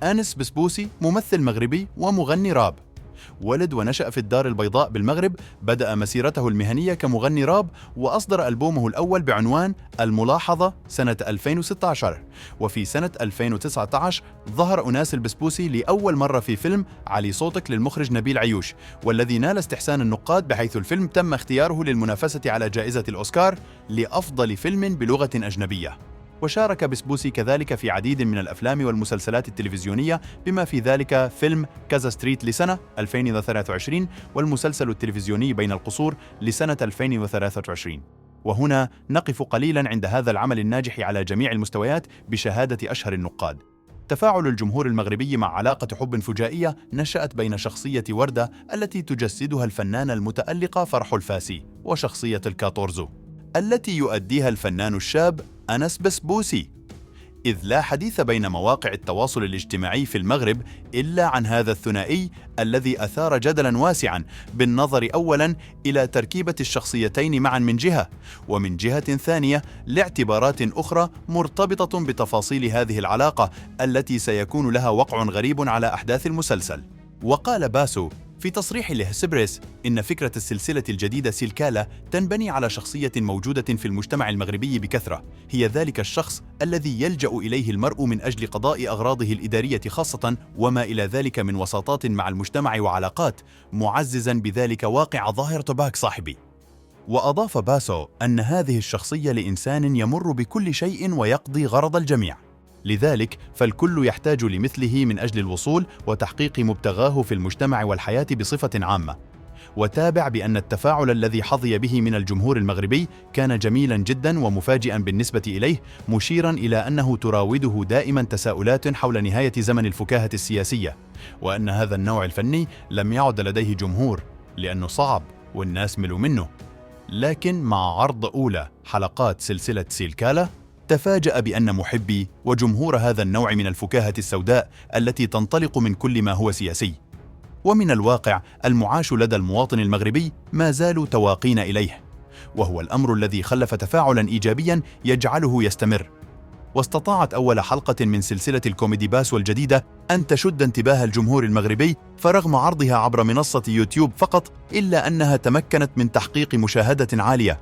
أنس بسبوسي ممثل مغربي ومغني راب. ولد ونشأ في الدار البيضاء بالمغرب، بدأ مسيرته المهنية كمغني راب وأصدر ألبومه الأول بعنوان الملاحظة سنة 2016. وفي سنة 2019 ظهر أناس البسبوسي لأول مرة في فيلم علي صوتك للمخرج نبيل عيوش، والذي نال استحسان النقاد بحيث الفيلم تم اختياره للمنافسة على جائزة الأوسكار لأفضل فيلم بلغة أجنبية. وشارك بسبوسي كذلك في عديد من الأفلام والمسلسلات التلفزيونية، بما في ذلك فيلم كازا ستريت لسنة 2023 والمسلسل التلفزيوني بين القصور لسنة 2023. وهنا نقف قليلاً عند هذا العمل الناجح على جميع المستويات بشهادة أشهر النقاد. تفاعل الجمهور المغربي مع علاقة حب فجائية نشأت بين شخصية وردة التي تجسدها الفنانة المتألقة فرح الفاسي، وشخصية الكاتورزو التي يؤديها الفنان الشاب أنس بسبوسي، إذ لا حديث بين مواقع التواصل الاجتماعي في المغرب إلا عن هذا الثنائي الذي أثار جدلاً واسعاً بالنظر أولاً إلى تركيبة الشخصيتين معاً من جهة، ومن جهة ثانية لاعتبارات أخرى مرتبطة بتفاصيل هذه العلاقة التي سيكون لها وقع غريب على أحداث المسلسل. وقال باسو في تصريح لهسبريس إن فكرة السلسلة الجديدة سيلكالا تنبني على شخصية موجودة في المجتمع المغربي بكثرة، هي ذلك الشخص الذي يلجأ إليه المرء من أجل قضاء أغراضه الإدارية خاصة، وما إلى ذلك من وساطات مع المجتمع وعلاقات، معززا بذلك واقع ظاهرة باك صاحبي. وأضاف باسو أن هذه الشخصية لإنسان يمر بكل شيء ويقضي غرض الجميع، لذلك فالكل يحتاج لمثله من أجل الوصول وتحقيق مبتغاه في المجتمع والحياة بصفة عامة. وتابع بأن التفاعل الذي حظي به من الجمهور المغربي كان جميلا جدا ومفاجئا بالنسبة إليه، مشيرا إلى أنه تراوده دائما تساؤلات حول نهاية زمن الفكاهة السياسية، وأن هذا النوع الفني لم يعد لديه جمهور لأنه صعب والناس ملوا منه. لكن مع عرض أولى حلقات سلسلة سيلكالا تفاجأ بأن محبي وجمهور هذا النوع من الفكاهة السوداء التي تنطلق من كل ما هو سياسي ومن الواقع المعاش لدى المواطن المغربي ما زالوا تواقين إليه، وهو الأمر الذي خلف تفاعلا إيجابيا يجعله يستمر. واستطاعت أول حلقة من سلسلة الكوميدي باسو الجديدة أن تشد انتباه الجمهور المغربي، فرغم عرضها عبر منصة يوتيوب فقط إلا أنها تمكنت من تحقيق مشاهدة عالية